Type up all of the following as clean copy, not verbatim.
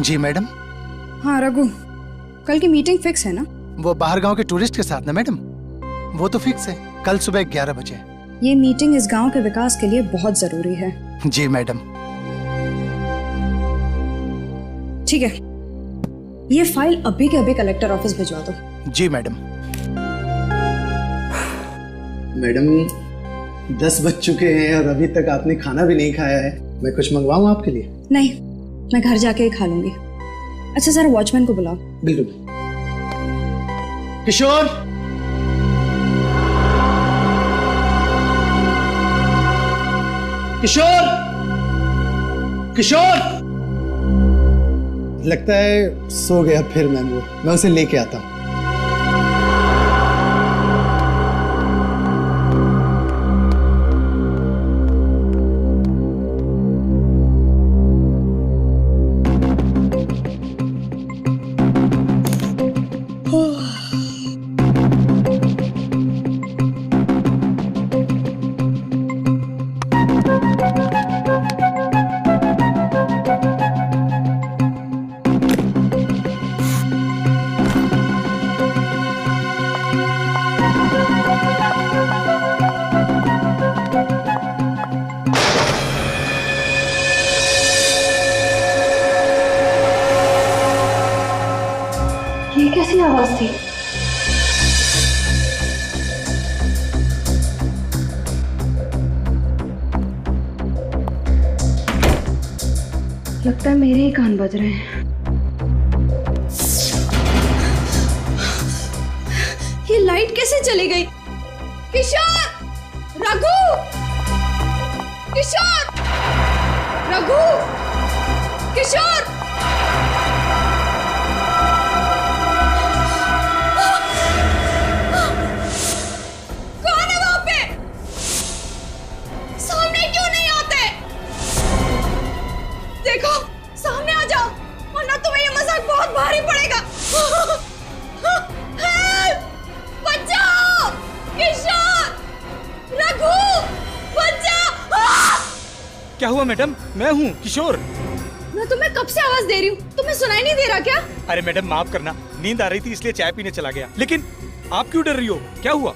जी madam. हाँ रघु, कल की मीटिंग फिक्स है ना? वो बाहर गांव के टूरिस्ट के साथ ना मैडम, वो तो फिक्स है, कल सुबह 11 बजे। ये मीटिंग इस गांव के विकास के लिए बहुत जरूरी है। जी मैडम। ठीक है, ये फाइल अभी के अभी कलेक्टर ऑफिस भिजवा दो। जी मैडम। मैडम 10 बज चुके हैं और अभी तक आपने खाना भी नहीं खाया है। मैं कुछ मंगवाऊं आपके लिए? नहीं, मैं घर जाके ही खा लूंगी। अच्छा सर, वॉचमैन को बुलाओ। बिल्कुल। किशोर, किशोर, किशोर। लगता है सो गया फिर मैंगो, मैं उसे लेके आता हूँ। ये कैसी आवाज थी? लगता है मेरे ही कान बज रहे हैं। ये लाइट कैसे चली गई? किशोर! रघु! किशोर! रघु! किशोर! कौन है वहां पे? सामने क्यों नहीं आते? देखो, सामने आ जाओ, वरना तुम्हें ये मजाक बहुत भारी पड़ेगा। बचाओ! किशोर! रघु! बचाओ! क्या हुआ मैडम? मैं हूँ किशोर। मैं तुम्हें कब से आवाज दे रही हूँ, तुम्हें सुनाई नहीं दे रहा क्या? अरे मैडम माफ करना, नींद आ रही थी इसलिए चाय पीने चला गया। लेकिन आप क्यों डर रही हो? क्या हुआ?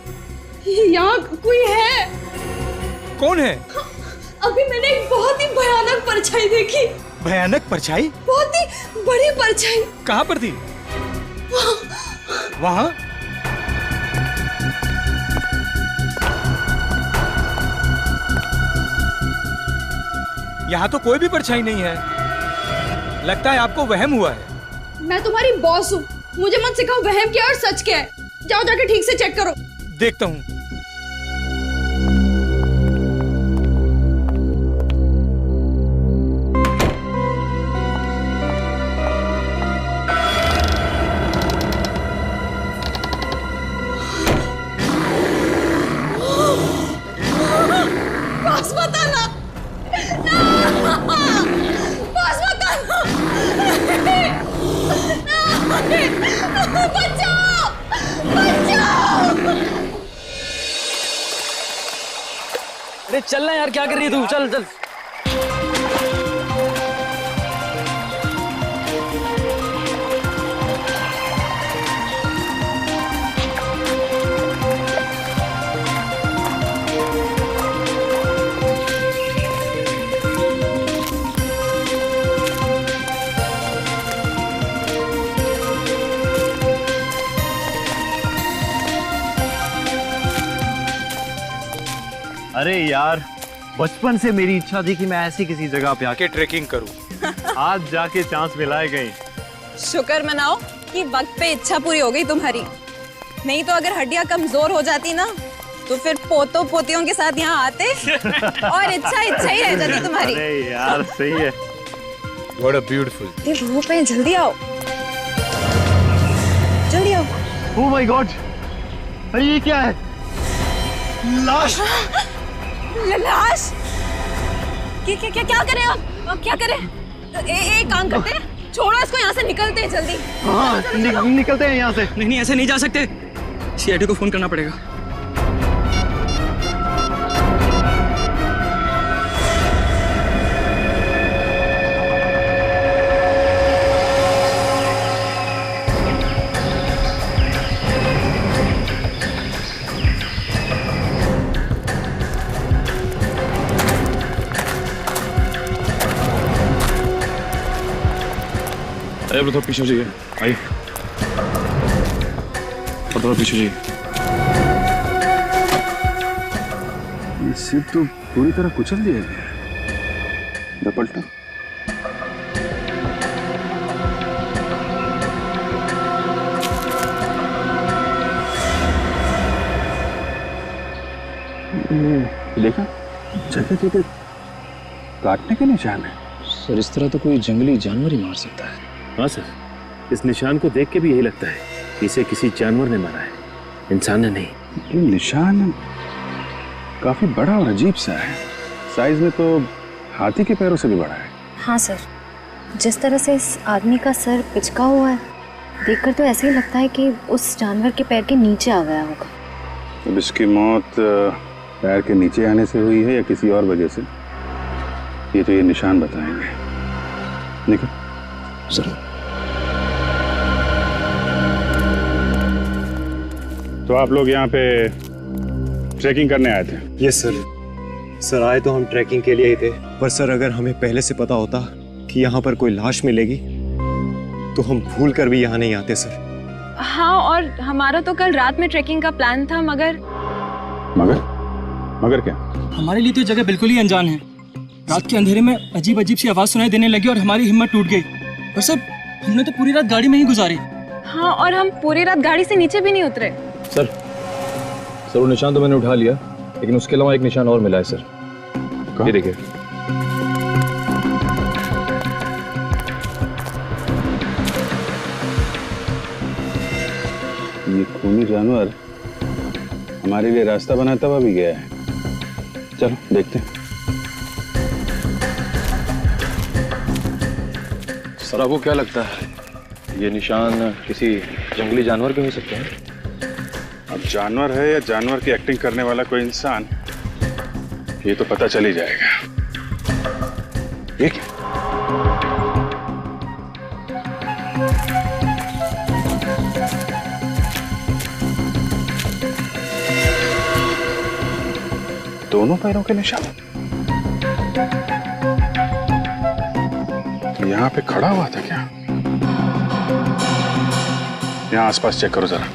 यहाँ कोई है। कौन है? अभी मैंने एक बहुत ही भयानक परछाई देखी। भयानक परछाई? बहुत ही बड़ी परछाई। कहाँ पर थी? वहाँ? यहाँ तो कोई भी परछाई नहीं है। लगता है आपको वहम हुआ है। मैं तुम्हारी बॉस हूँ, मुझे मत सिखाओ वहम क्या और सच क्या है। जाओ जाके ठीक से चेक करो। देखता हूँ। बॉस मत आना। बॉस मत आना। बचाओ! बचाओ! अरे चलना यार, क्या कर रही है तू? चल चल। अरे यार, बचपन से मेरी इच्छा थी कि मैं ऐसी किसी जगह पे आके ट्रेकिंग करूं। आज जाके चांस मिलाए गई। शुक्र मनाओ कि वक्त पे इच्छा पूरी हो गई तुम्हारी। नहीं तो अगर हड्डियां कमजोर हो जाती ना, तो फिर पोतों पोतियों के साथ यहाँ आते और इच्छा ही रह जाती तुम्हारी। अरे यार सही है। What a beautiful। ये धूप है, जल्दी आओ, जल्दी आओ। ओह माय गॉड, अरे ये क्या है? लाश। लाश? क्या करें अब क्या करें? एक काम करते हैं, छोड़ो इसको, यहाँ से निकलते हैं जल्दी। हाँ निकलते हैं यहाँ से। नहीं ऐसे नहीं जा सकते, सीआईडी को फोन करना पड़ेगा। अरे थोड़ा पीछे हो जाइए, आइए और थोड़ा पीछे हो जाइए। ये सीट तो पूरी तरह कुचल दिया गया है। पलटा देखा, जगह जगह काटने के निशान है। सर इस तरह तो कोई जंगली जानवर ही मार सकता है। हाँ सर, इस निशान को देख के भी यही लगता है कि इसे किसी जानवर ने मारा है, इंसान ने नहीं। ये निशान काफी बड़ा और अजीब सा है। साइज में तो हाथी के पैरों से भी बड़ा है। हाँ सर, जिस तरह से इस आदमी का सर पिचका हुआ है, देखकर तो ऐसे ही लगता है कि उस जानवर के पैर के नीचे आ गया होगा। अब इसकी मौत पैर के नीचे आने से हुई है या किसी और वजह से, ये तो ये निशान बताएंगे। निकल सर। तो आप लोग यहाँ पे ट्रैकिंग करने आए थे? Yes sir. सर आए तो हम ट्रैकिंग के लिए ही थे, पर सर अगर हमें पहले से पता होता कि यहाँ पर कोई लाश मिलेगी तो हम भूल कर भी यहाँ नहीं आते सर। हाँ, और हमारा तो कल रात में ट्रैकिंग का प्लान था, मगर क्या? हमारे लिए तो जगह बिल्कुल ही अनजान है। रात के अंधेरे में अजीब अजीब सी आवाज सुनाई देने लगी और हमारी हिम्मत टूट गई। और सर हमने तो पूरी रात गाड़ी में ही गुजारी। हाँ, और हम पूरी रात गाड़ी से नीचे भी नहीं उतरे। सर वो निशान तो मैंने उठा लिया, लेकिन उसके अलावा एक निशान और मिला है सर। ये देखिए। ये खूनी जानवर हमारे लिए रास्ता बनाता हुआ भी गया है। चलो देखते हैं। सर आपको क्या लगता है, ये निशान किसी जंगली जानवर के हो सकते हैं? अब जानवर है या जानवर की एक्टिंग करने वाला कोई इंसान, ये तो पता चल ही जाएगा। ये क्या? दोनों पैरों के निशान। यहाँ पे खड़ा हुआ था क्या? यहाँ आसपास चेक करो जरा।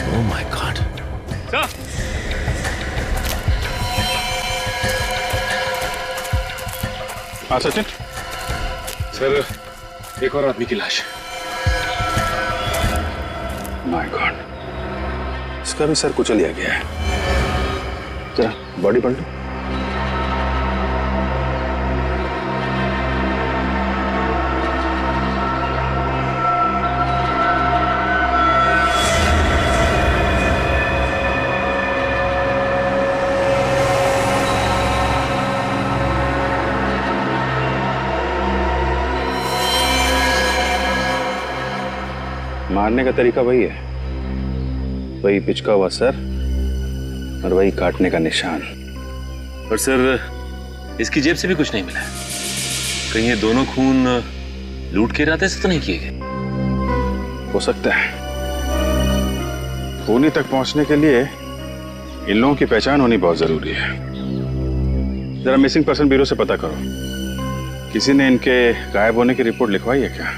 Oh my God. हाँ सचिन। सर एक और आदमी की लाश। माय गॉड, इसका भी सर कुचल लिया गया है। जरा बॉडी पलटो। मारने का तरीका वही है, वही पिचका हुआ सर और वही काटने का निशान। और सर इसकी जेब से भी कुछ नहीं मिला। कहीं ये दोनों खून लूट के इरादे से तो नहीं किए गए? हो सकता है। खूनी तक पहुंचने के लिए इन लोगों की पहचान होनी बहुत जरूरी है। जरा मिसिंग पर्सन ब्यूरो से पता करो, किसी ने इनके गायब होने की रिपोर्ट लिखवाई है क्या?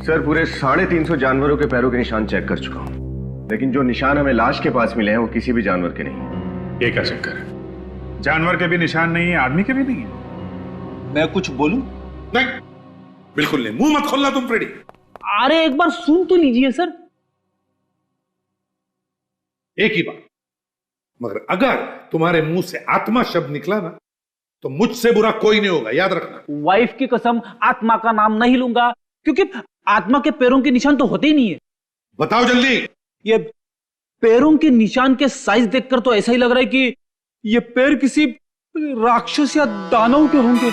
सर पूरे 350 जानवरों के पैरों के निशान चेक कर चुका हूं, लेकिन जो निशान हमें लाश के पास मिले हैं वो किसी भी जानवर के नहीं। ये क्या चक्कर है? जानवर के भी निशान नहीं है, आदमी के भी नहीं है। मैं कुछ बोलूं? नहीं, बिल्कुल नहीं। मुंह मत खोलना तुम फ्रेडी। अरे एक बार सुन तो लीजिए सर। एक ही बात, मगर अगर तुम्हारे मुंह से आत्मा शब्द निकला ना तो मुझसे बुरा कोई नहीं होगा, याद रखना। वाइफ की कसम आत्मा का नाम नहीं लूंगा, क्योंकि आत्मा के पैरों के निशान तो होते ही नहीं है। बताओ जल्दी। ये पैरों के निशान के साइज देखकर तो ऐसा ही लग रहा है कि ये पैर किसी राक्षस या दानव के होंगे।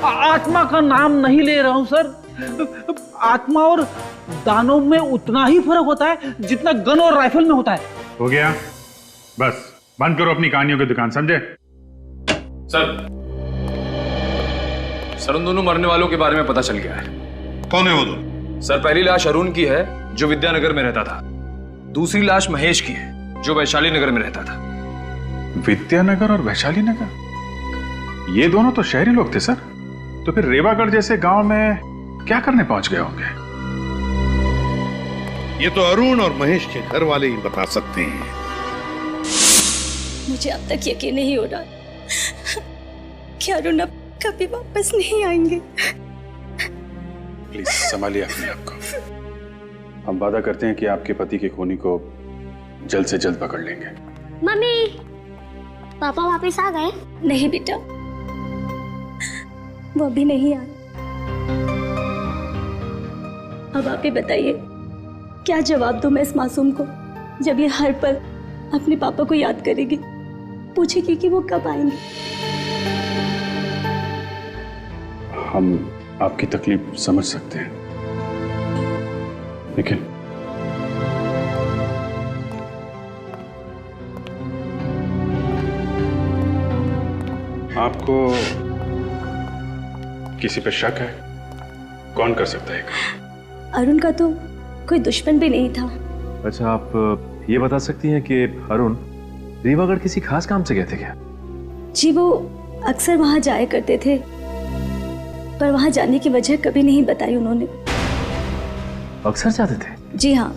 आत्मा का नाम नहीं ले रहा हूं सर। आत्मा और दानव में उतना ही फर्क होता है जितना गन और राइफल में होता है। हो गया, बस बंद करो अपनी कहानियों की दुकान, समझे? सर उन दोनों मरने वालों के बारे में पता चल गया है। कौन है वो दोनों? सर पहली लाश अरुण की है जो विद्यानगर में रहता था। दूसरी लाश महेश की है जो वैशाली नगर में रहता था। विद्यानगर और वैशाली नगर, ये दोनों तो शहरी लोग थे सर। तो फिर रेवागढ़ जैसे गांव में क्या करने पहुंच गए होंगे? ये तो अरुण और महेश के घर वाले ही बता सकते हैं। मुझे अब तक यकीन नहीं हो रहा कि अरुण अब कभी वापस नहीं आएंगे। प्लीज संभालिए अपने आप को। हम वादा करते हैं कि आपके पति के खूनी को जल्द से जल्द पकड़ लेंगे। मम्मी, पापा वापस आ गए? नहीं बेटा, वो अभी नहीं आए। अब आप ही बताइए, क्या जवाब दूं मैं इस मासूम को जब ये हर पल अपने पापा को याद करेगी, पूछेगी कि वो कब आएंगे। हम आपकी तकलीफ समझ सकते हैं, लेकिन आपको किसी पे शक है? कौन कर सकता है? अरुण का तो कोई दुश्मन भी नहीं था। अच्छा, आप ये बता सकती हैं कि अरुण रीवागढ़ किसी खास काम से गए थे क्या? जी, वो अक्सर वहां जाया करते थे, पर वहां जाने की वजह कभी नहीं बताई उन्होंने। अक्सर जाते थे? जी हाँ,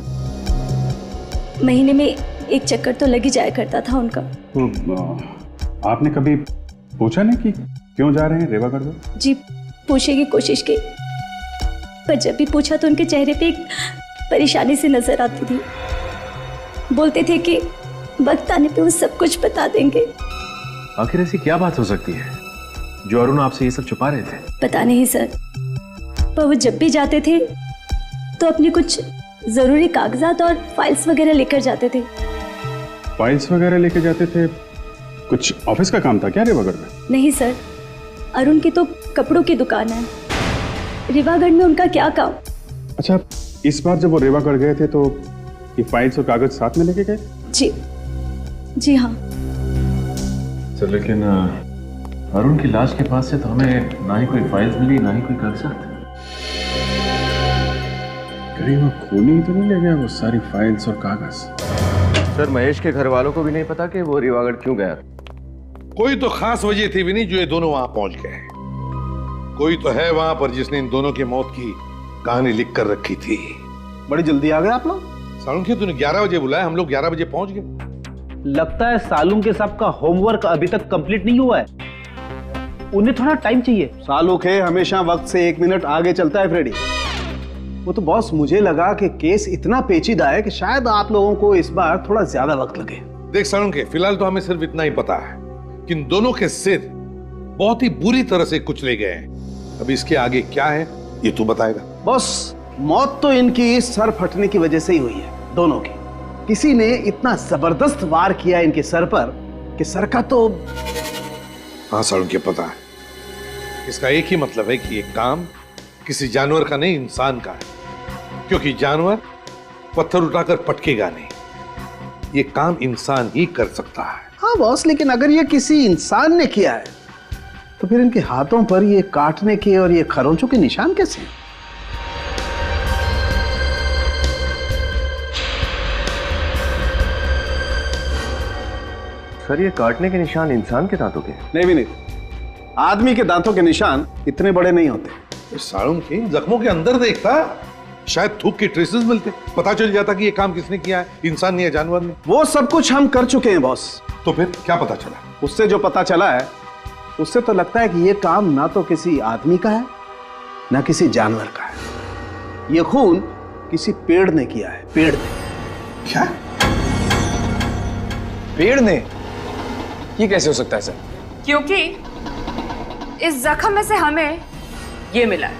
महीने में एक चक्कर तो लग ही जाया करता था उनका। तो आपने कभी पूछा नहीं कि क्यों जा रहे हैं रेवागढ़ में? जी, पूछने की कोशिश की, पर जब भी पूछा तो उनके चेहरे पे एक परेशानी सी नजर आती थी। बोलते थे कि वक्त आने पे वो सब कुछ बता देंगे। आखिर ऐसी क्या बात हो सकती है जो अरुण आपसे ये सब छुपा रहे थे? पता नहीं सर, पर वो जब भी जाते थे तो अपनी कुछ जरूरी कागजात और फाइल्स वगैरह लेकर जाते थे। फाइल्स वगैरह लेके जाते थे? कुछ ऑफिस का काम था क्या रेवागढ़ में? नहीं सर, अरुण की तो कपड़ों की दुकान है। रेवागढ़ में उनका क्या काम? अच्छा, इस बार जब वो रेवागढ़ गए थे तो ये फाइल्स और कागज साथ में लेके गए? जी हाँ सर, लेकिन अरुण की लाश के पास से तो हमें ना ही कोई फाइल्स मिली ना ही कोई कागजात। कहीं वो खूनी तो नहीं ले गया वो सारी फाइल्स और कागज? सर, महेश के घर वालों को भी नहीं पता कि वो रीवागढ़ क्यों गया। कोई तो खास वजह थी भी नहीं जो ये दोनों वहां पहुंच गए। कोई तो है वहां पर जिसने इन दोनों की मौत की कहानी लिख कर रखी थी। बड़ी जल्दी आ गए आप लोग। सालुंखे, तूने 11 बजे बुलाया, हम लोग 11 बजे पहुंच गए। लगता है सालुंखे साहब का होमवर्क अभी तक कंप्लीट नहीं हुआ है, उन्हें थोड़ा टाइम चाहिए। सालुखे हमेशा वक्त से 1 मिनट आगे चलता है फ्रेडी। वो तो बॉस, मुझे लगा कि केस इतना पेचीदा है कि शायद आप लोगों को इस बार थोड़ा ज्यादा वक्त लगे। देख सालुंखे, फिलहाल तो हमें सिर्फ इतना ही पता है कि इन दोनों के सिर बहुत ही बुरी तरह से कुचले गए हैं। अब इसके आगे क्या है ये तू बताएगा। बॉस, मौत तो इनकी सर फटने की वजह से ही हुई है, दोनों की। किसी ने इतना जबरदस्त वार किया इनके सर पर कि सर का तो। हाँ सालुंखे, पता है। इसका एक ही मतलब है कि ये काम किसी जानवर का नहीं, इंसान का है, क्योंकि जानवर पत्थर उठाकर पटकेगा नहीं, ये काम इंसान ही कर सकता है। हाँ बॉस, लेकिन अगर ये किसी इंसान ने किया है तो फिर इनके हाथों पर ये काटने के और ये खरोंचों के निशान कैसे? सर, ये काटने के निशान इंसान के दांतों के? नहीं विनीत, आदमी के दांतों के निशान इतने बड़े नहीं होते। सालुंखे, जख्मों के अंदर देखता, शायद थूक के ट्रेसेस मिलते, पता चल जाता कि ये काम किसने किया है, इंसान ने या जानवर ने। वो सब कुछ हम कर चुके हैं बॉस। तो फिर क्या पता चला? उससे जो पता चला है उससे तो लगता है कि ये काम ना तो किसी आदमी का है ना किसी जानवर का है। ये खून किसी पेड़ ने किया है। पेड़ ने। क्या? पेड़ ने? ये कैसे हो सकता है सर? क्योंकि इस जख्म में से हमें ये मिला है।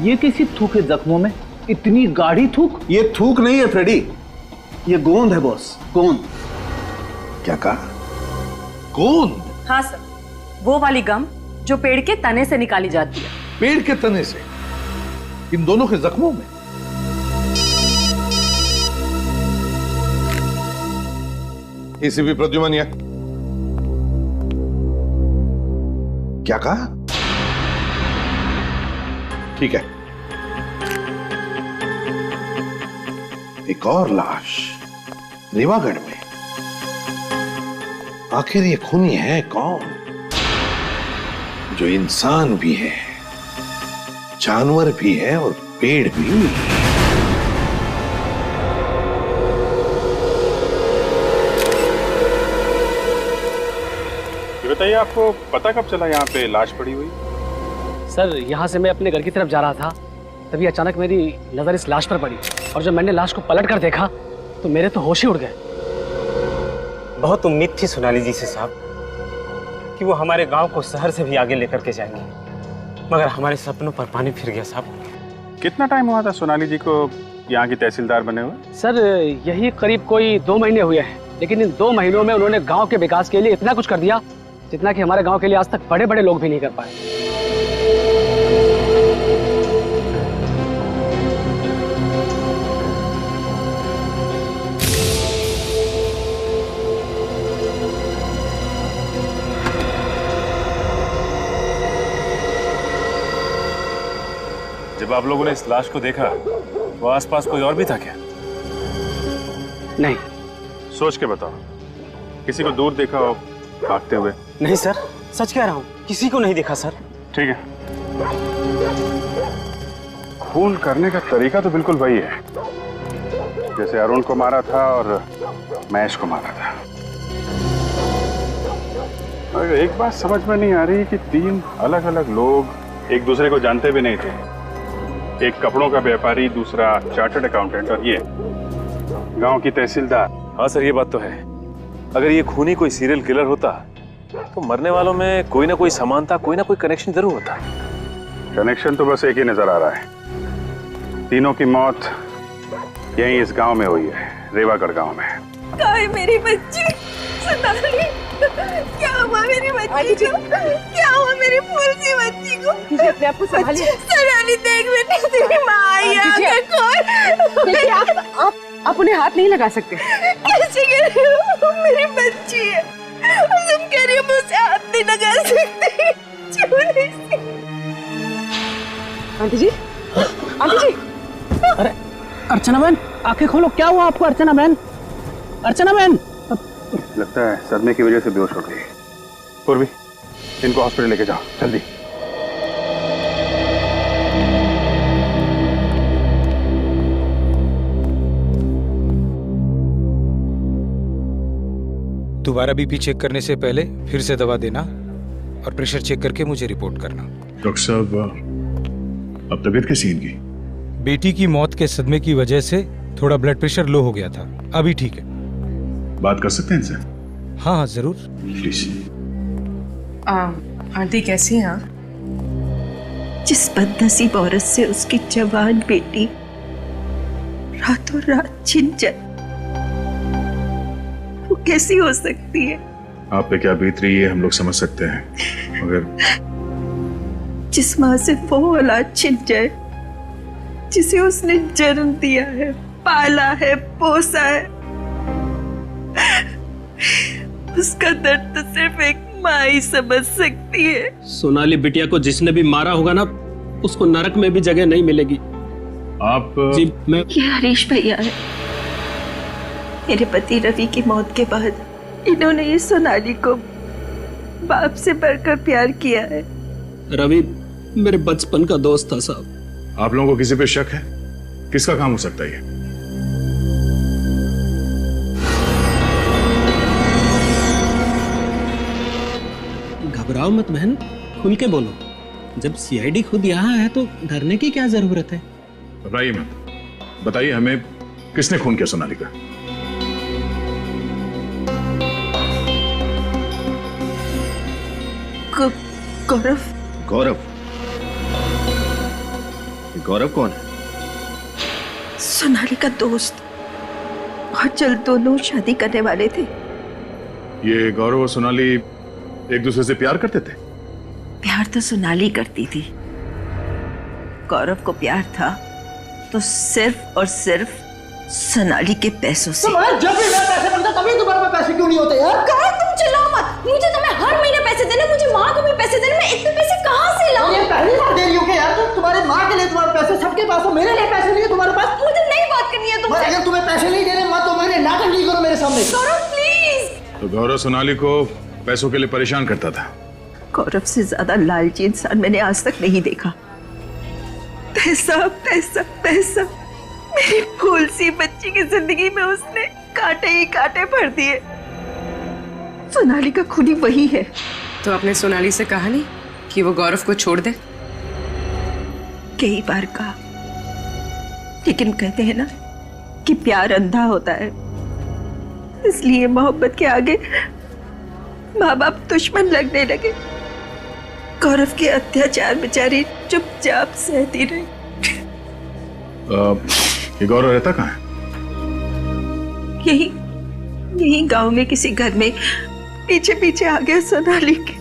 ये किसी थूके जख्मों में इतनी गाढ़ी थूक? ये थूक नहीं है फ्रेडी, ये गोंद है बॉस, गोंद। क्या कहा? कौन? हाँ सर, वो वाली गम जो पेड़ के तने से निकाली जाती है। पेड़ के तने से? इन दोनों के जख्मों में? एसीपी प्रद्युमन, क्या कहा? ठीक है, एक और लाश रीवागढ़ में। आखिर ये खूनी है कौन, जो इंसान भी है, जानवर भी है और पेड़ भी? ये बताइए, आपको पता कब चला यहाँ पे लाश पड़ी हुई? सर, यहाँ से मैं अपने घर की तरफ जा रहा था, तभी अचानक मेरी नजर इस लाश पर पड़ी, और जब मैंने लाश को पलट कर देखा तो मेरे तो होश ही उड़ गए। बहुत उम्मीद थी सोनाली जी से साहब कि वो हमारे गांव को शहर से भी आगे लेकर के जाएंगे, मगर हमारे सपनों पर पानी फिर गया साहब। कितना टाइम हुआ था सोनाली जी को यहाँ की तहसीलदार बने हुए? सर, यही करीब कोई 2 महीने हुए हैं, लेकिन इन 2 महीनों में उन्होंने गांव के विकास के लिए इतना कुछ कर दिया जितना कि हमारे गांव के लिए आज तक बड़े बड़े लोग भी नहीं कर पाए। जब आप लोगों ने इस लाश को देखा तो आसपास कोई और भी था क्या? नहीं। सोच के बताओ, किसी को दूर देखा हो भागते हुए? नहीं सर, सच कह रहा हूँ, किसी को नहीं देखा सर। ठीक है, खून करने का तरीका तो बिल्कुल वही है जैसे अरुण को मारा था और महेश को मारा था। और एक बात समझ में नहीं आ रही कि 3 अलग अलग लोग एक दूसरे को जानते भी नहीं थे। एक कपड़ों का व्यापारी, दूसरा चार्टर्ड अकाउंटेंट और ये गांव की तहसीलदार। हाँ सर, ये बात तो है। अगर ये खूनी कोई सीरियल किलर होता तो मरने वालों में कोई ना कोई समानता, कोई ना कोई कनेक्शन जरूर होता। कनेक्शन तो बस एक ही नजर आ रहा है, तीनों की मौत यहीं इस गांव में हुई है, रेवागढ़ गांव में। कहाँ है मेरी बच्ची सोनाली? क्या हुआ मेरी बच्ची को? क्या हुआ मेरी फूल सी बच्ची को? अपने आप को संभालिए। सोनाली, देख बेटी, तेरी माँ आई है, आगे खोल। देखिए, आप उन्हें हाथ नहीं लगा सकते। कैसे कह रही हो? मेरी बच्ची है, तुम कह रही हो मैं उसे हाथ नहीं लगा सकती? छोड़ी सी। आंटी जी, आंटी जी। अरे अर्चना बहन, आंखें खोलो, क्या हुआ आपको? अर्चना बहन, अर्चना बहन। लगता है सदमे की वजह से बेहोश हो गई। पूर्वी, इनको हॉस्पिटल लेके जाओ जल्दी। दोबारा बीपी चेक करने से पहले फिर से दवा देना और प्रेशर चेक करके मुझे रिपोर्ट करना। डॉक्टर साहब, अब तबीयत कैसी है इनकी? बेटी की मौत के सदमे की वजह से थोड़ा ब्लड प्रेशर लो हो गया था, अभी ठीक है। बात कर सकते हैं इनसे? हाँ हाँ जरूर। प्लीज। आंटी कैसी हैं? जिस बदनसीब औरत से उसकी जवान बेटी रातों रात छिन जाए, वो कैसी हो सकती है? आप पे क्या बीत रही है हम लोग समझ सकते हैं, मगर जिस माँ से वो औलाद छिन जाए जिसे उसने जन्म दिया है, पाला है, पोसा है, उसका दर्द तो सिर्फ एक माँ ही समझ सकती है। सोनाली बिटिया को जिसने भी मारा होगा ना, उसको नरक में भी जगह नहीं मिलेगी। आप जी, मैं ये हरीश भैया है। मेरे पति रवि की मौत के बाद इन्होंने ये सोनाली को बाप से बढ़कर प्यार किया है। रवि मेरे बचपन का दोस्त था साहब। आप लोगों को किसी पे शक है? किसका काम हो सकता है ये? घबराओ मत बहन, खुल के बोलो। जब सीआईडी खुद यहाँ है तो डरने की क्या जरूरत है? घबराइए मत, बताइए हमें किसने खून किया सोनाली का? गौरव। गौरव? गौरव कौन है? सोनाली का दोस्त। बहुत जल्द दोनों शादी करने वाले थे, ये गौरव और सोनाली एक दूसरे से प्यार करते थे? प्यार तो सोनाली करती थी, गौरव को प्यार था तो सिर्फ और सिर्फ सोनाली के पैसों से। जब भी मैं पैसे बनता तभी तुम्हारे पास पैसे क्यों नहीं होते यार? कहाँ तुम चिल्लाओ मत, मुझे तुम्हें हर महीने पैसे देने, मुझे माँ को भी पैसे देने, मैं इतने पैसे कहाँ से लाऊं? ये पहली बार दे रही हो क्या यार? तुम तुम्हारे माँ के लिए तुम्हारे पैसे सबके पास हो, मेरे लिए पैसे नहीं है तुम्हारे पास। मुझे नहीं बात करनी है तुमसे। अगर तुम्हें पैसे नहीं देने मत तो मैंने नाटक नहीं करो मेरे सामने। गौरव प्लीज। तो गौरव सोनाली को पैसों के लिए परेशान करता था। गौरव से ज्यादा लालची इंसान मैंने आज तक नहीं देखा। पैसा पैसा पैसा, मेरी फूल सी बच्ची की जिंदगी में उसने कांटे ही कांटे भर दिए। सोनाली का खूनी वही है। तो आपने सोनाली से कहा नहीं कि वो गौरव को छोड़ दे? कई बार कहा, लेकिन कहते हैं ना कि प्यार अंधा होता है, इसलिए मोहब्बत के आगे माँ बाप दुश्मन लगने लगे। गौरव के अत्याचार बेचारी चुपचाप सहती रही। ये गौरव रहता कहाँ है? यही गांव में किसी घर में पीछे पीछे आ गया सोनाली के।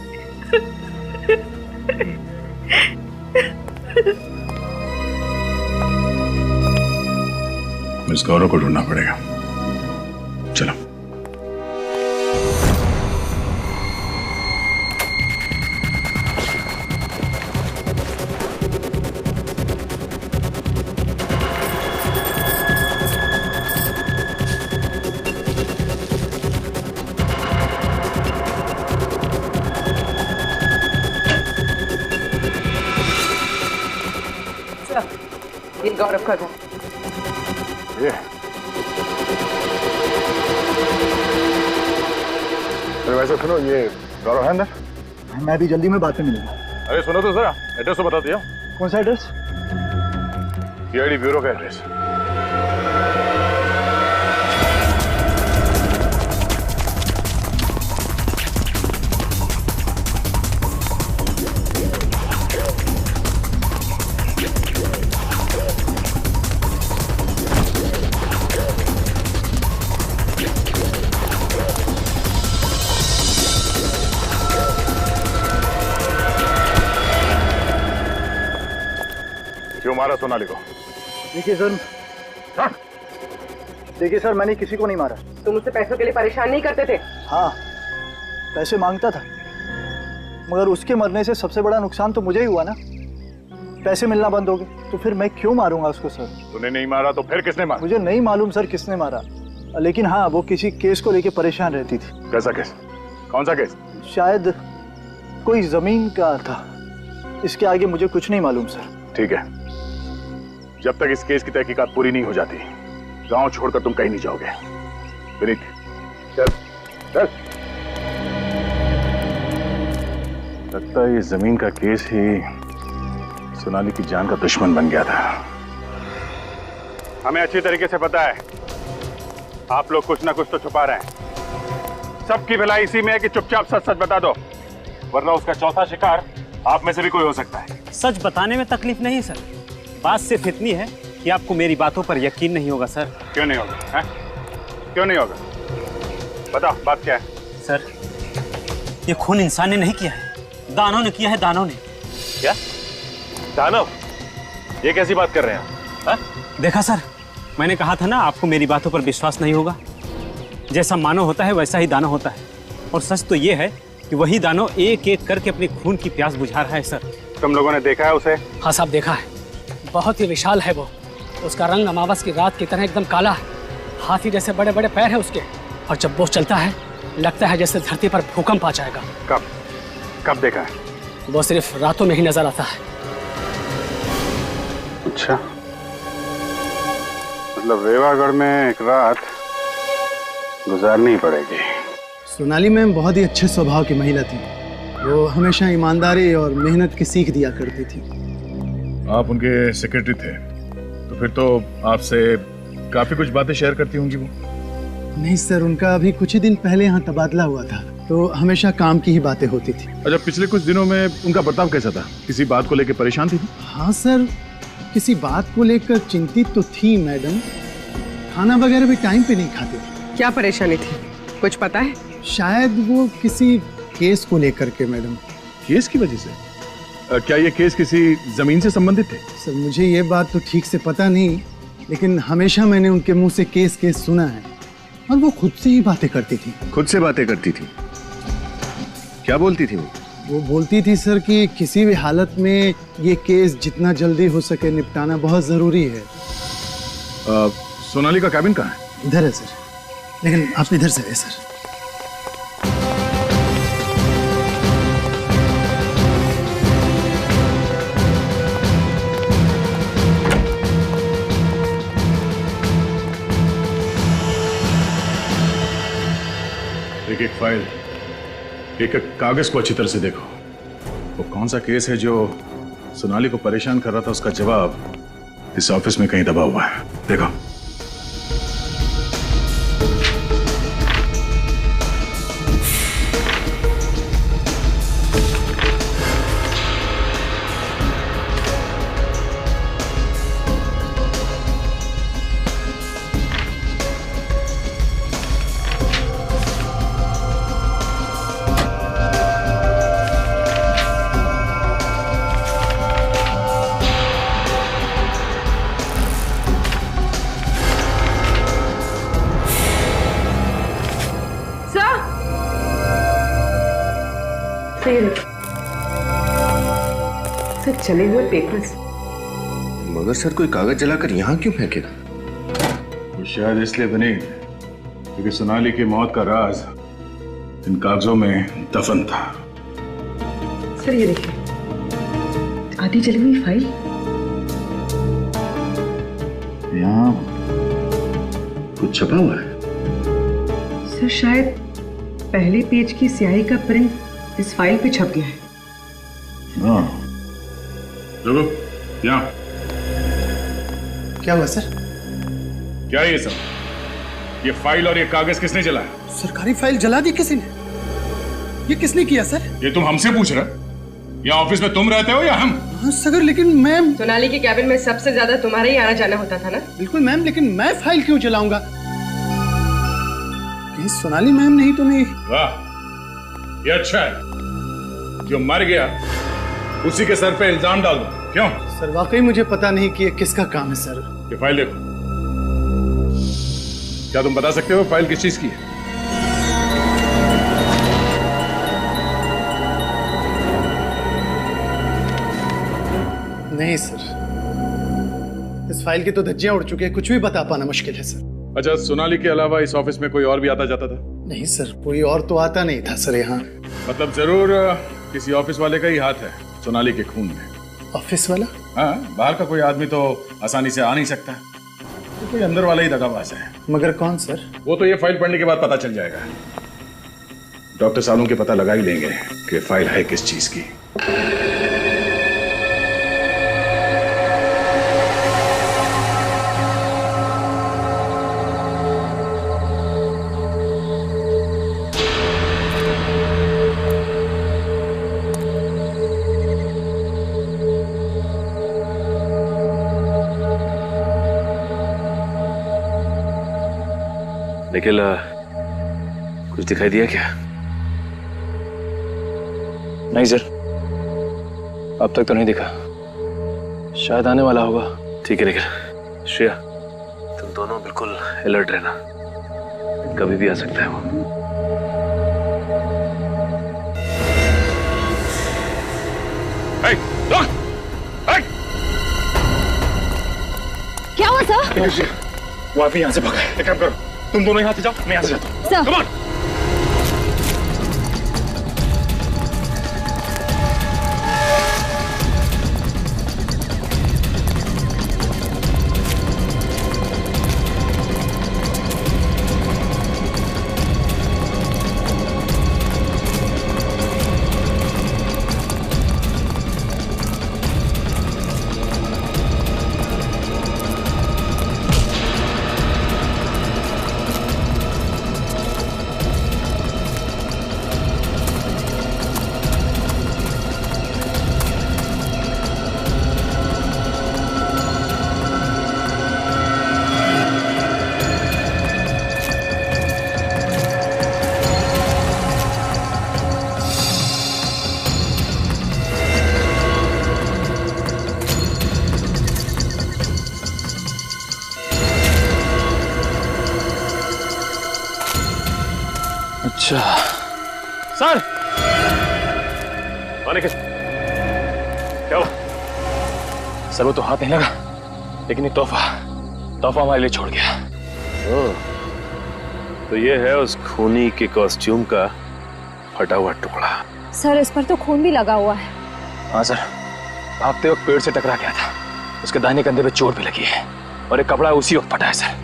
इस गौरव को ढूंढना पड़ेगा। चलो। ये गौरव का घर। ये वैसे सुनो, ये गौरव है अंदर? मैं भी जल्दी में बात में मिलूंगा। अरे सुनो तो जरा, एड्रेस तो बता दिया। कौन सा एड्रेस? सीआईडी ब्यूरो का एड्रेस। क्यों मारा सोनाली को? देखिए सर, मैंने किसी को नहीं मारा। तुम उससे पैसों के लिए परेशान नहीं करते थे? हाँ, पैसे मांगता था, मगर उसके मरने से सबसे बड़ा नुकसान तो मुझे ही हुआ ना। पैसे मिलना बंद हो गए तो फिर मैं क्यों मारूंगा उसको सर? तूने नहीं मारा तो फिर किसने मारा? मुझे नहीं मालूम सर किसने मारा, लेकिन हाँ, वो किसी केस को लेके परेशान रहती थी। कैसा केस? कौन सा केस? शायद कोई जमीन का था। इसके आगे मुझे कुछ नहीं मालूम सर। ठीक है, जब तक इस केस की तहकीकात पूरी नहीं हो जाती, गांव छोड़कर तुम कहीं नहीं जाओगे। विनीत, चल चल। लगता है ये जमीन का केस ही सोनाली की जान का दुश्मन बन गया था। हमें अच्छी तरीके से पता है आप लोग कुछ ना कुछ तो छुपा रहे हैं। सबकी भलाई इसी में है कि चुपचाप सच सच बता दो, वरना उसका चौथा शिकार आप में से भी कोई हो सकता है। सच बताने में तकलीफ नहीं सर, बात सिर्फ इतनी है कि आपको मेरी बातों पर यकीन नहीं होगा सर। क्यों नहीं होगा? है? क्यों नहीं होगा? बताओ, बात क्या है? सर, ये खून इंसान ने नहीं किया है, दानव ने किया है। दानव ने। क्या? दानव? ये कैसी बात कर रहे हैं आप? देखा सर, मैंने कहा था ना आपको मेरी बातों पर विश्वास नहीं होगा। जैसा मानव होता है वैसा ही दानव होता है, और सच तो ये है कि वही दानव एक एक करके अपनी खून की प्यास बुझा रहा है सर। तुम लोगों ने देखा है उसे? हाँ साहब, देखा है। बहुत ही विशाल है वो। उसका रंग अमावस की रात की तरह एकदम काला है। हाथी जैसे बड़े बड़े पैर है उसके, और जब वो चलता है लगता है जैसे धरती पर भूकंप आ जाएगा। कब देखा है? वो सिर्फ रातों में ही नजर आता है। अच्छा, मतलब रेवागढ़ में एक रात गुजारनी पड़ेगी। सोनाली मैम बहुत ही अच्छे स्वभाव की महिला थी। वो हमेशा ईमानदारी और मेहनत की सीख दिया करती थी। आप उनके सेक्रेटरी थे, तो फिर तो आपसे काफी कुछ बातें शेयर करती होंगी वो? नहीं सर, उनका अभी कुछ ही दिन पहले यहाँ तबादला हुआ था, तो हमेशा काम की ही बातें होती थी। अच्छा, पिछले कुछ दिनों में उनका बर्ताव कैसा था? किसी बात को लेकर परेशान थी? हाँ सर, किसी बात को लेकर चिंतित तो थी मैडम। खाना वगैरह भी टाइम पे नहीं खाते। क्या परेशानी थी, कुछ पता है? शायद वो किसी केस को लेकर के मैडम। केस की वजह से? क्या ये केस किसी जमीन से संबंधित थे? सर मुझे ये बात तो ठीक से पता नहीं, लेकिन हमेशा मैंने उनके मुंह से केस सुना है और वो खुद से ही बातें करती थी। खुद से बातें करती थी? क्या बोलती थी वो? वो बोलती थी सर कि किसी भी हालत में ये केस जितना जल्दी हो सके निपटाना बहुत जरूरी है। सोनाली का कैबिन कहाँ है? इधर है सर, लेकिन आप इधर से है सर। एक एक फाइल, एक एक कागज को अच्छी तरह से देखो। वो कौन सा केस है जो सोनाली को परेशान कर रहा था, उसका जवाब इस ऑफिस में कहीं दबा हुआ है। देखो। सर चले हुए पेपर्स। मगर सर कोई कागज जलाकर यहाँ क्यों फेंकेगा? वो शायद इसलिए बनी क्योंकि सोनाली की मौत का राज इन कागजों में दफन था। सर ये देखिए, आधी जली हुई फाइल। यहाँ कुछ छपा हुआ है। सर शायद पहले पेज की स्याही का प्रिंट इस फाइल पे छप गया है। हाँ। रुको, यहाँ। क्या हुआ सर? क्या ये सब? ये फाइल और ये कागज किसने जलाया? सरकारी फाइल जला दी किसी ने? ये किसने किया सर? ये तुम हमसे पूछ रहे? या ऑफिस में तुम रहते हो या हम? हाँ सर, लेकिन मैम। सोनाली के कैबिन में सबसे ज्यादा तुम्हारा ही आना जाना होता था ना? बिल्कुल मैम, लेकिन मैं फाइल क्यों जलाऊंगा? कहीं सोनाली मैम नहीं तो नहीं? वाह, ये अच्छा है। जो मर गया उसी के सर पे इल्जाम डाल दो। क्यों? सर वाकई मुझे पता नहीं कि ये किसका काम है सर। ये फाइल देखो। क्या तुम बता सकते हो फाइल किस चीज की है? नहीं सर, इस फाइल की तो धज्जियां उड़ चुकी है, कुछ भी बता पाना मुश्किल है सर। अच्छा, सोनाली के अलावा इस ऑफिस में कोई और भी आता जाता था? नहीं सर, कोई और तो आता नहीं था सर यहाँ। मतलब जरूर किसी ऑफिस वाले का ही हाथ है सोनाली के खून में। ऑफिस वाला? हाँ, बाहर का कोई आदमी तो आसानी से आ नहीं सकता, तो कोई अंदर वाला ही दगाबाज है। मगर कौन सर? वो तो ये फाइल पढ़ने के बाद पता चल जाएगा। डॉक्टर सालों के पता लगा ही लेंगे कि फाइल है किस चीज की। निखिल, कुछ दिखाई दिया क्या? नहीं सर, अब तक तो नहीं दिखा, शायद आने वाला होगा। ठीक है निखिल। श्रेया, तुम दोनों बिल्कुल अलर्ट रहना, कभी भी आ सकता है वो। क्या हुआ सर? वो आप यहाँ से भागा है। एक काम करो, तुम दोनों यहाँ से जाओ, मैं यहाँ से जाता हूँ। सर। Come on! अच्छा सर, क्या हुआ? सर वो तो हाथ नहीं लगा, लेकिन ये तोहफा हमारे लिए छोड़ गया। तो ये है उस खूनी के कॉस्ट्यूम का फटा हुआ टुकड़ा। सर इस पर तो खून भी लगा हुआ है। हाँ सर, भागते वक्त पेड़ से टकरा गया था, उसके दाहिने कंधे पे चोट भी लगी है और एक कपड़ा उसी वक्त फटा है सर।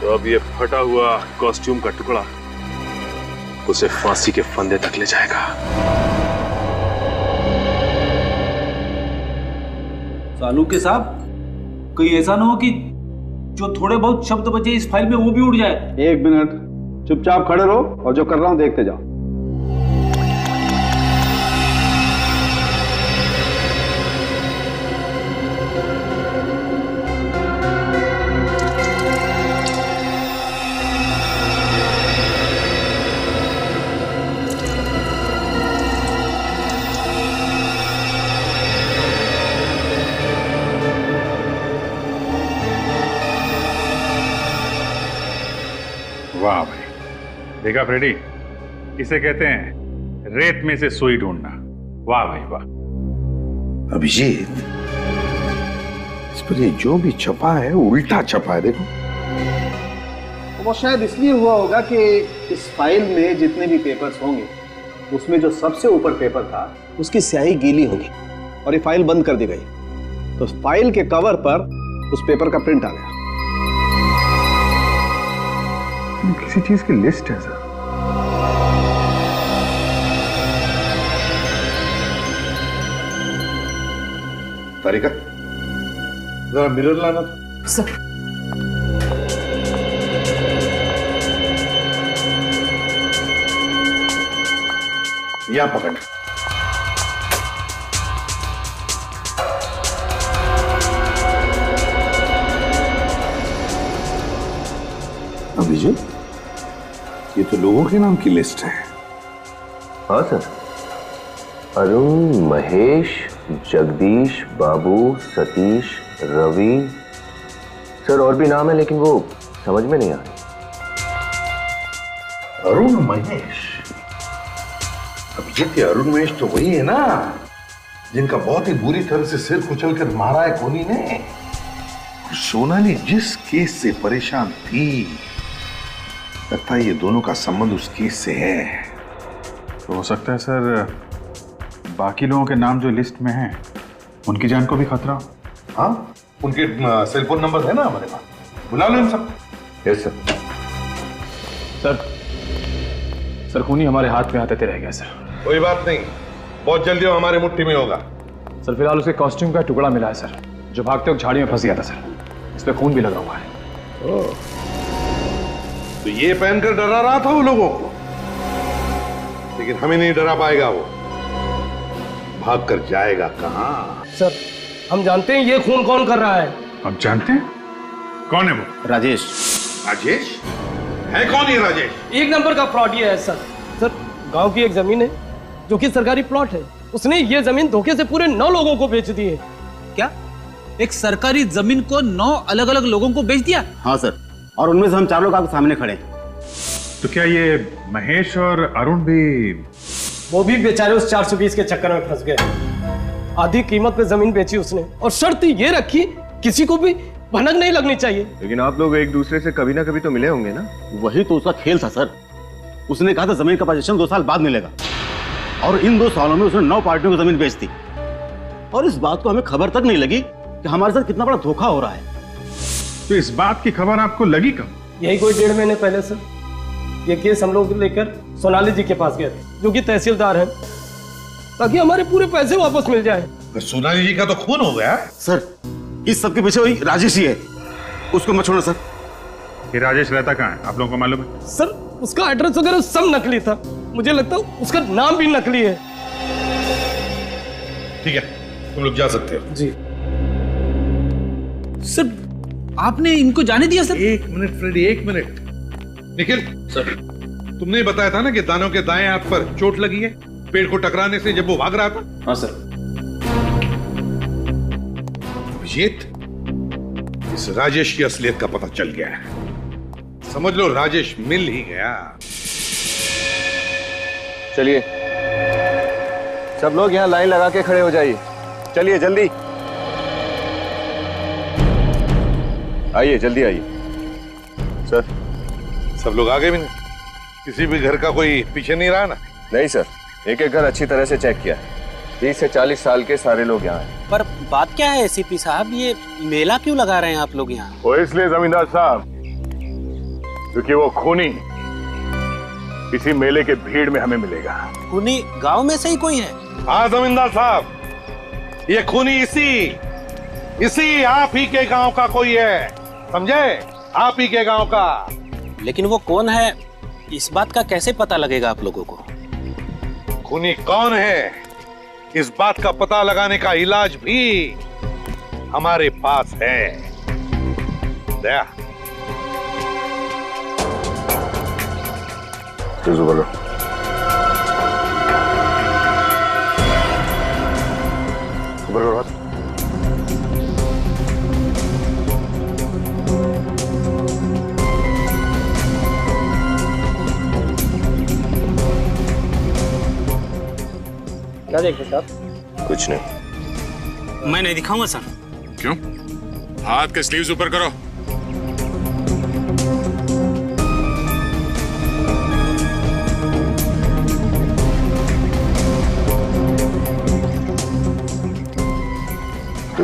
तो अब ये फटा हुआ कॉस्ट्यूम का टुकड़ा उसे फांसी के फंदे तक ले जाएगा। सालूके साहब, कोई ऐसा ना हो कि जो थोड़े बहुत शब्द बचे इस फाइल में वो भी उड़ जाए। 1 मिनट चुपचाप खड़े रहो और जो कर रहा हूं देखते जाओ। वाह भाई, देखा फ्रेडी, इसे कहते हैं रेत में से सुई ढूंढना। वाह भाई वाह। अभिजीत, इस पर ये जो भी छपा है उल्टा छपा है, देखो। वो शायद इसलिए हुआ होगा कि इस फाइल में जितने भी पेपर्स होंगे उसमें जो सबसे ऊपर पेपर था उसकी स्याही गीली होगी और ये फाइल बंद कर दी गई, तो फाइल के कवर पर उस पेपर का प्रिंट आ गया। किसी चीज की लिस्ट है सर। तारिका, जरा मिरर लाना था। सर यहां पकड़। अभिजीत, ये तो लोगों के नाम की लिस्ट है। हाँ सर, अरुण, महेश, जगदीश, बाबू, सतीश, रवि, सर और भी नाम है लेकिन वो समझ में नहीं आ रहे। अरुण महेश, अभिजीत, अरुण महेश तो वही है ना जिनका बहुत ही बुरी तरह से सिर कुचल कर मारा है कोनी ने। सोनाली जिस केस से परेशान थी, लगता है ये दोनों का संबंध उस केस से है। तो हो सकता है सर बाकी लोगों के नाम जो लिस्ट में हैं उनकी जान को भी खतरा हो। हाँ, उनके सेल फोन नंबर है ना हमारे पास, बुला लो इन सब। Yes sir. सर खूनी हमारे हाथ में आते रह गया सर। कोई बात नहीं, बहुत जल्दी वो हमारे मुट्ठी में होगा। सर फिलहाल उसके कॉस्ट्यूम का टुकड़ा मिला है सर, जो भागते वक्त झाड़ी में फंस गया था सर। इस पे खून भी लगा हुआ है। तो ये पहनकर डरा रहा था वो लोगों को, लेकिन हमें नहीं डरा पाएगा वो। भाग कर जाएगा कहां? सर हम जानते हैं ये खून कौन कर रहा है। आप जानते हैं कौन है वो? राजेश। राजेश है? कौन है राजेश? 1 नंबर का फ्रॉड ये है सर। सर गांव की एक जमीन है जो कि सरकारी प्लॉट है, उसने ये जमीन धोखे से पूरे 9 लोगों को बेच दी है। क्या एक सरकारी जमीन को 9 अलग अलग लोगों को बेच दिया? हाँ सर, और उनमें से हम 4 लोग आपके सामने खड़े हैं। तो क्या ये महेश और अरुण भी? वो भी बेचारे उस 420 के चक्कर में फंस गए। आधी कीमत पे जमीन बेची उसने और शर्त ये रखी किसी को भी भनक नहीं लगनी चाहिए। लेकिन आप लोग एक दूसरे से कभी ना कभी तो मिले होंगे ना? वही तो उसका खेल था सर। उसने कहा था जमीन का पोजीशन 2 साल बाद मिलेगा, और इन 2 सालों में उसने 9 पार्टियों को जमीन बेच दी, और इस बात को हमें खबर तक नहीं लगी कि हमारे साथ कितना बड़ा धोखा हो रहा है। तो इस बात की खबर आपको लगी कब? यही कोई 1.5 महीने पहले सर। ये केस हम लोग लेकर सोनाली जी के पास गए थे, जो कि तहसीलदार हैं, ताकि हमारे पूरे पैसे वापस मिल जाए। सोनाली जी का तो खून हो गया सर। इस सब के पीछे वही राजेश ही है, उसको मत छोड़ना सर। ये राजेश रहता कहाँ है, आप लोगों को मालूम है? सर उसका एड्रेस वगैरह सब नकली था, मुझे लगता है उसका नाम भी नकली है। ठीक है, तुम लोग जा सकते हो। जी सर, आपने इनको जाने दिया sir? 1 minute Freddie, 1 minute. Nikhil sir, तुमने बताया था ना कि दानव के दाएं हाथ पर चोट लगी है पेड़ को टकराने से जब वो भाग रहा था। हाँ सर। अभिजीत, इस राजेश की असलियत का पता चल गया है। समझ लो राजेश मिल ही गया। चलिए सब लोग यहाँ लाइन लगा के खड़े हो जाइए। चलिए जल्दी आइए, जल्दी आइए। सर सब लोग आगे भी नहीं? किसी भी घर का कोई पीछे नहीं रहा ना? नहीं सर, एक एक घर अच्छी तरह से चेक किया है। 30 से 40 साल के सारे लोग यहाँ हैं। पर बात क्या है एसीपी साहब, ये मेला क्यों लगा रहे हैं आप लोग यहाँ? वो इसलिए जमींदार साहब क्योंकि वो खूनी इसी मेले के भीड़ में हमें मिलेगा। खूनी गांव में से ही कोई है? हाँ जमींदार साहब, ये खूनी इसी आप ही के गांव का कोई है, समझे? आप ही के गांव का। लेकिन वो कौन है इस बात का कैसे पता लगेगा आप लोगों को? खूनी कौन है इस बात का पता लगाने का इलाज भी हमारे पास है। दया बोलो। क्या देखते साहब? कुछ नहीं। मैं नहीं दिखाऊंगा सर। क्यों? हाथ के स्लीव्स ऊपर करो।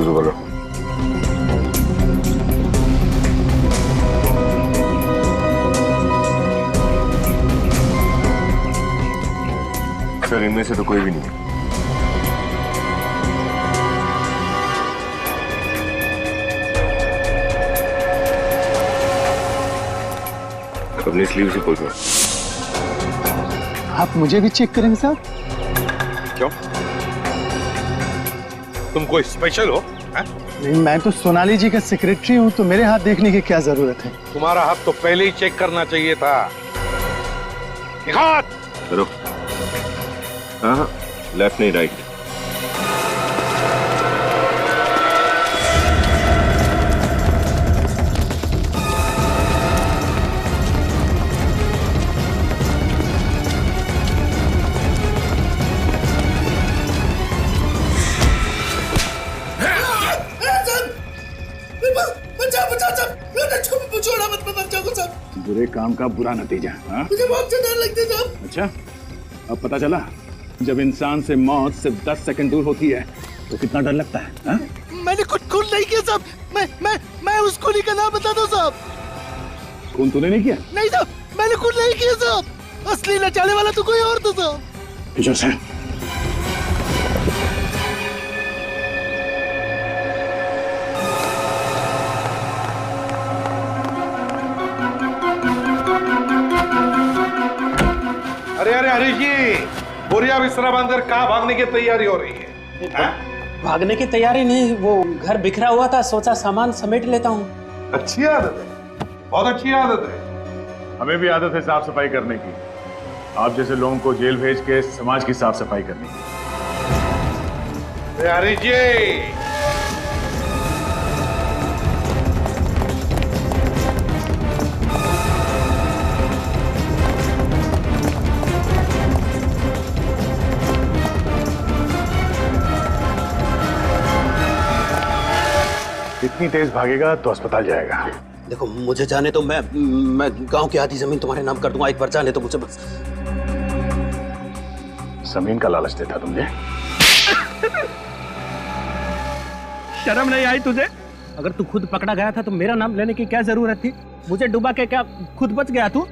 बोलो। सर इनमें से तो कोई भी नहीं है। अपनी स्लीव से खोल। आप मुझे भी चेक करेंगे साहब? क्यों? तुम कोई स्पेशल हो? नहीं, मैं तो सोनाली जी का सेक्रेटरी हूँ, तो मेरे हाथ देखने की क्या जरूरत है? तुम्हारा हाथ तो पहले ही चेक करना चाहिए था। रुक। हाँ, लेफ्ट नहीं राइट। बुरे काम का बुरा नतीजा। मुझे बहुत डर लगता है साहब। अच्छा, अब पता चला जब इंसान से मौत सिर्फ 10 सेकंड दूर होती है तो कितना डर लगता है। हा? मैंने कुछ खून नहीं किया साहब। मैं उस खूनी का नाम बता दो साहब। खून तूने नहीं किया? नहीं साहब, मैंने खून नहीं किया साहब। असली नचाने वाला तो कोई और था साहब। किशोर सर, अरे हरीश जी, बोरिया बिस्तरा बांधकर कहाँ भागने की तैयारी हो रही है? भागने की तैयारी नहीं, वो घर बिखरा हुआ था, सोचा सामान समेट लेता हूँ। अच्छी आदत है, बहुत अच्छी आदत है। हमें भी आदत है साफ सफाई करने की। आप जैसे लोगों को जेल भेज के समाज की साफ सफाई करने की। हरीश जी, इतनी तेज भागेगा तो अस्पताल जाएगा। देखो मुझे जाने तो मैं गांव की आधी जमीन तुम्हारे नाम कर दूंगा। एक बार जाने तो मुझे बस। जमीन का लालच देता तुझे? शर्म नहीं आई तुझे? अगर तू खुद पकड़ा गया था तो मेरा नाम लेने की क्या जरूरत थी? मुझे डुबा के क्या खुद बच गया तू?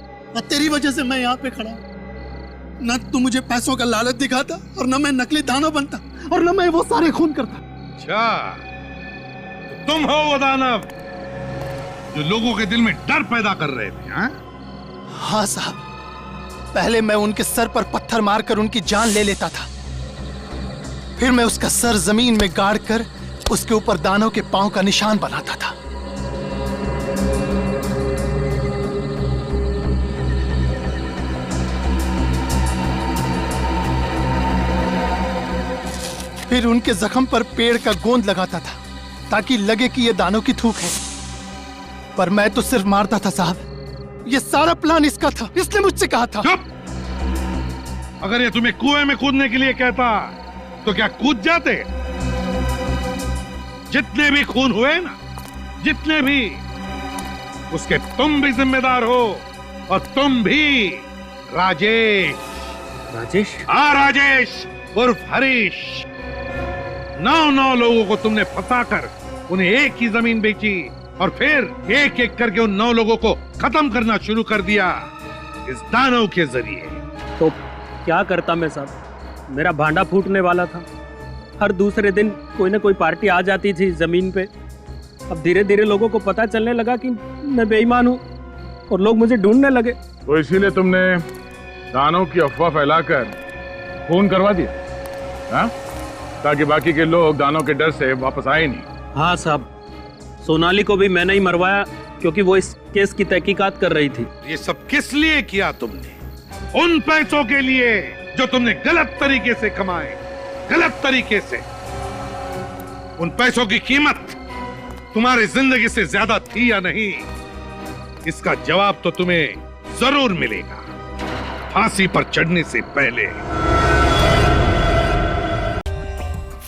तेरी वजह से मैं यहाँ पे खड़ा हूँ। न तू मुझे पैसों का लालच दिखाता और न मैं नकली दानव बनता और न मैं वो सारे खून करता। अच्छा, तुम हो वो दानव जो लोगों के दिल में डर पैदा कर रहे थे? हाँ साहब, पहले मैं उनके सर पर पत्थर मारकर उनकी जान ले लेता था, फिर मैं उसका सर जमीन में गाड़ कर उसके ऊपर दानव के पांव का निशान बनाता था। फिर उनके जख्म पर पेड़ का गोंद लगाता था ताकि लगे कि यह दानव की थूक है। पर मैं तो सिर्फ मारता था साहब, ये सारा प्लान इसका था, इसने मुझसे कहा था। चुप! अगर ये तुम्हें कुएं में कूदने के लिए कहता तो क्या कूद जाते? जितने भी खून हुए ना, जितने भी, उसके तुम भी जिम्मेदार हो, और तुम भी राजेश। राजेश? हाँ, राजेश उर्फ हरीश। 9 लोगों को तुमने फंसाकर उन्हें एक ही जमीन बेची और फिर एक एक करके उन 9 लोगों को खत्म करना शुरू कर दिया इस दानव के जरिए। तो क्या करता मैं साहब, मेरा भांडा फूटने वाला था। हर दूसरे दिन कोई ना कोई पार्टी आ जाती थी जमीन पे। अब धीरे धीरे लोगों को पता चलने लगा कि मैं बेईमान हूँ और लोग मुझे ढूंढने लगे। तो इसीलिए तुमने दानों की अफवाह फैलाकर खून करवा दिया, हाँ? ताकि बाकी के लोग दानों के डर से वापस आए नहीं। हाँ साहब, सोनाली को भी मैंने ही मरवाया क्योंकि वो इस केस की तहकीकात कर रही थी। ये सब किस लिए किया तुमने? उन पैसों के लिए जो तुमने गलत तरीके से कमाए, गलत तरीके से। उन पैसों की कीमत तुम्हारी जिंदगी से ज्यादा थी या नहीं, इसका जवाब तो तुम्हें जरूर मिलेगा फांसी पर चढ़ने से पहले।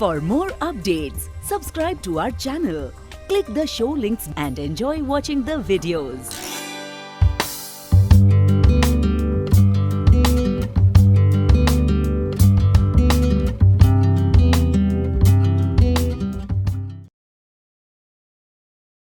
For more updates, subscribe to our channel, click the show links and enjoy watching the videos.